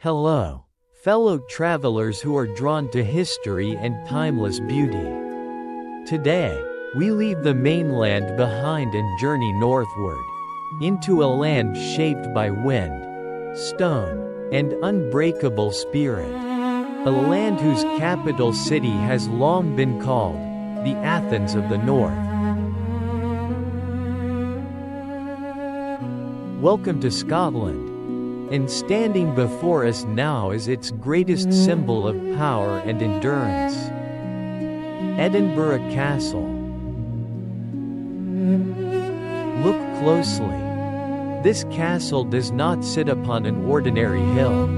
Hello, fellow travelers who are drawn to history and timeless beauty. Today, we leave the mainland behind and journey northward, into a land shaped by wind, stone, and unbreakable spirit. A land whose capital city has long been called the Athens of the North. Welcome to Scotland. And standing before us now is its greatest symbol of power and endurance. Edinburgh Castle. Look closely. This castle does not sit upon an ordinary hill.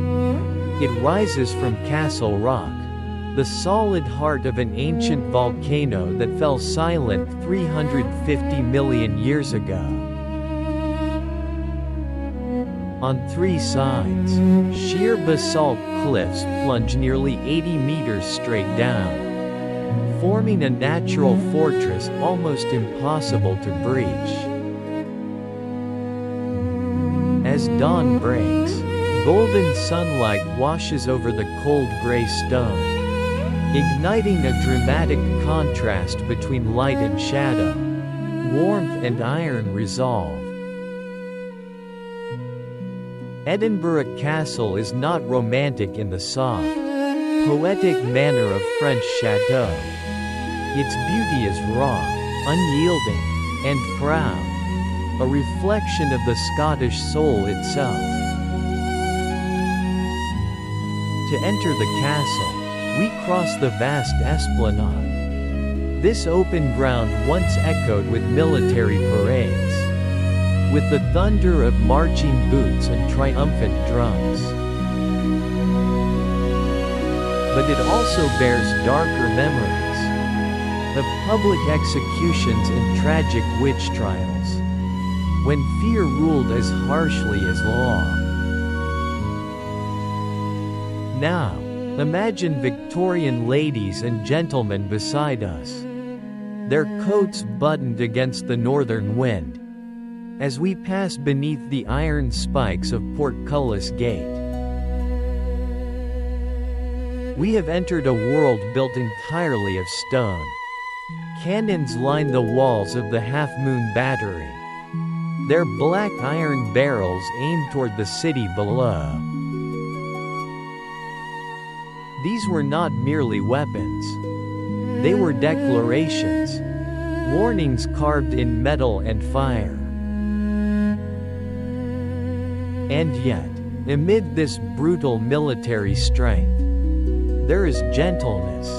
It rises from Castle Rock, the solid heart of an ancient volcano that fell silent 350 million years ago. On three sides, sheer basalt cliffs plunge nearly 80 meters straight down, forming a natural fortress almost impossible to breach. As dawn breaks, golden sunlight washes over the cold gray stone, igniting a dramatic contrast between light and shadow, warmth and iron resolve. Edinburgh Castle is not romantic in the soft, poetic manner of French chateaux. Its beauty is raw, unyielding, and proud, a reflection of the Scottish soul itself. To enter the castle, we cross the vast esplanade. This open ground once echoed with military parades, with the thunder of marching boots and triumphant drums. But it also bears darker memories of public executions and tragic witch trials, when fear ruled as harshly as law. Now, imagine Victorian ladies and gentlemen beside us, their coats buttoned against the northern wind, as we pass beneath the iron spikes of Portcullis Gate. We have entered a world built entirely of stone. Cannons line the walls of the Half Moon Battery, their black iron barrels aimed toward the city below. These were not merely weapons. They were declarations, warnings carved in metal and fire. And yet, amid this brutal military strength, there is gentleness.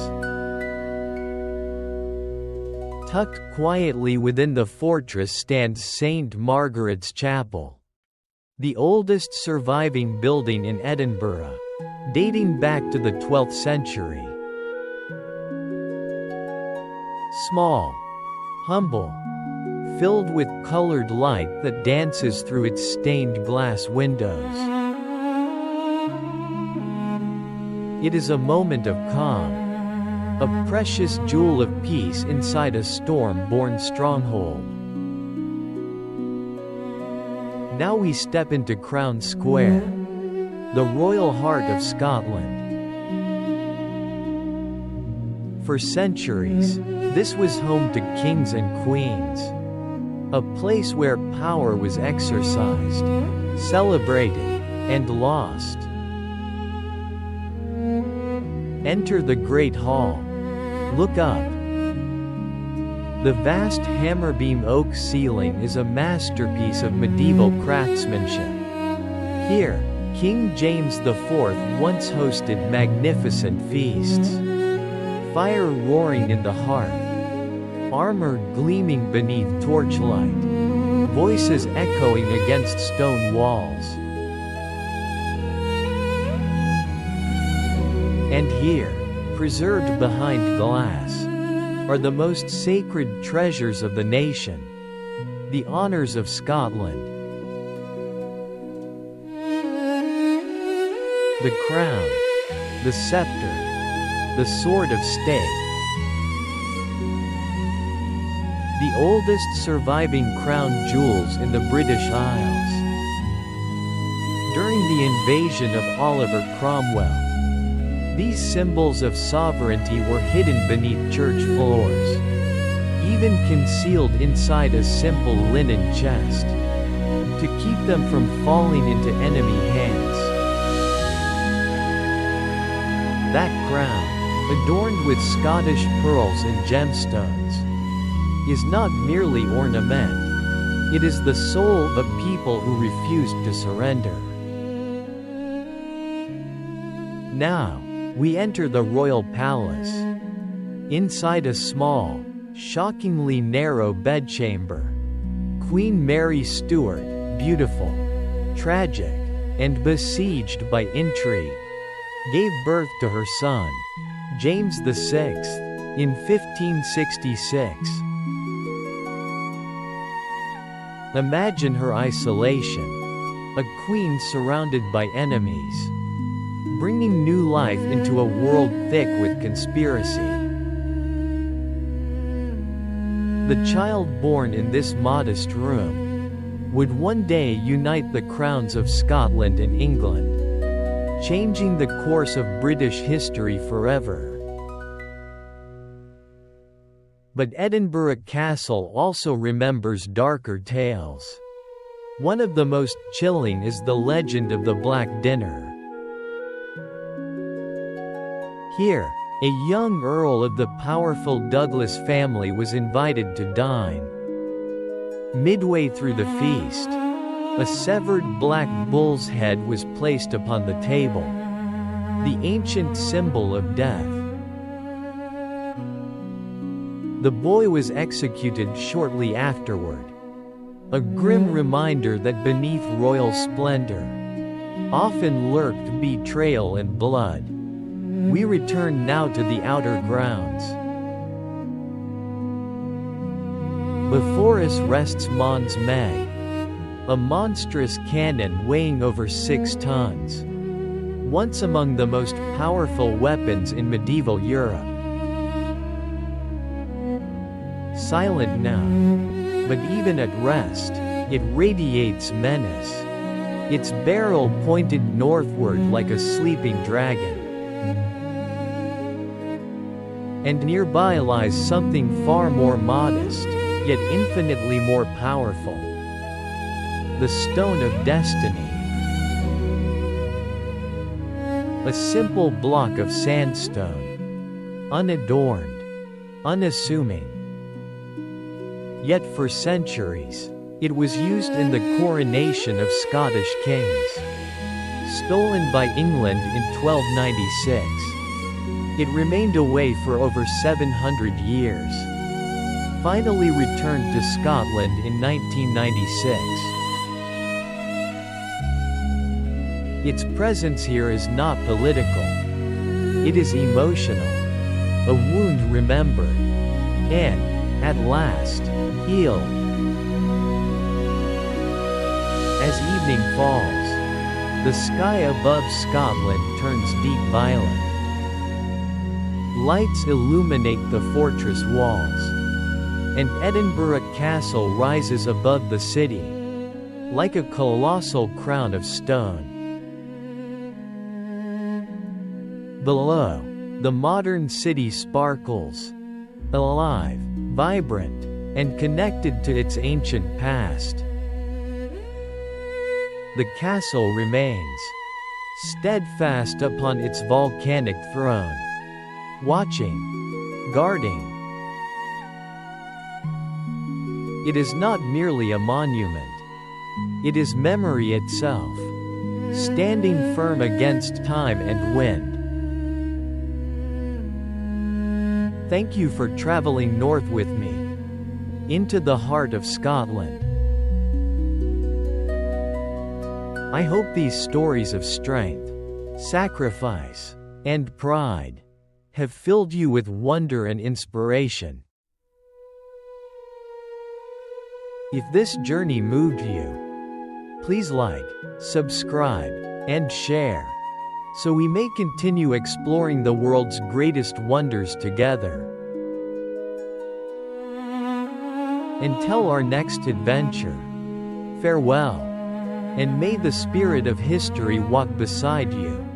Tucked quietly within the fortress stands St. Margaret's Chapel, the oldest surviving building in Edinburgh, dating back to the 12th century. Small, humble, filled with colored light that dances through its stained glass windows. It is a moment of calm, a precious jewel of peace inside a storm-born stronghold. Now we step into Crown Square, the royal heart of Scotland. For centuries, this was home to kings and queens, a place where power was exercised, celebrated, and lost. Enter the Great Hall. Look up. The vast hammer-beam oak ceiling is a masterpiece of medieval craftsmanship. Here, King James IV once hosted magnificent feasts. Fire roaring in the hearth, armor gleaming beneath torchlight, voices echoing against stone walls. And here, preserved behind glass, are the most sacred treasures of the nation, the honors of Scotland. The crown, the scepter, the sword of state. The oldest surviving crown jewels in the British Isles. During the the invasion of Oliver Cromwell. These symbols of sovereignty were hidden beneath church floors, even concealed inside a simple linen chest, to keep them from falling into enemy hands. That crown, adorned with Scottish pearls and gemstones, is not merely ornament. It is the soul of a people who refused to surrender. Now, we enter the royal palace. Inside a small, shockingly narrow bedchamber, Queen Mary Stuart, beautiful, tragic, and besieged by intrigue, gave birth to her son, James VI, in 1566. Imagine her isolation, a queen surrounded by enemies, bringing new life into a world thick with conspiracy. The child born in this modest room would one day unite the crowns of Scotland and England, changing the course of British history forever. But Edinburgh Castle also remembers darker tales. One of the most chilling is the legend of the Black Dinner. Here, a young earl of the powerful Douglas family was invited to dine. Midway through the feast, a severed black bull's head was placed upon the table, the ancient symbol of death. The boy was executed shortly afterward, a grim reminder that beneath royal splendor often lurked betrayal and blood. We return now to the outer grounds. Before us rests Mons Meg, a monstrous cannon weighing over 6 tons, once among the most powerful weapons in medieval Europe. Silent now, but even at rest, it radiates menace, its barrel pointed northward like a sleeping dragon. And nearby lies something far more modest, yet infinitely more powerful: the Stone of Destiny. A simple block of sandstone, unadorned, unassuming. Yet for centuries, it was used in the coronation of Scottish kings. Stolen by England in 1296, it remained away for over 700 years. Finally returned to Scotland in 1996. Its presence here is not political. It is emotional, a wound remembered, and, at last, healed. As evening falls, the sky above Scotland turns deep violet. Lights illuminate the fortress walls, and Edinburgh Castle rises above the city, like a colossal crown of stone. Below, the modern city sparkles, alive, vibrant, and connected to its ancient past. The castle remains, steadfast upon its volcanic throne, watching, guarding. It is not merely a monument. It is memory itself, standing firm against time and wind. Thank you for traveling north with me, into the heart of Scotland. I hope these stories of strength, sacrifice, and pride have filled you with wonder and inspiration. If this journey moved you, please like, subscribe, and share, so we may continue exploring the world's greatest wonders together. Until our next adventure, farewell. And may the spirit of history walk beside you.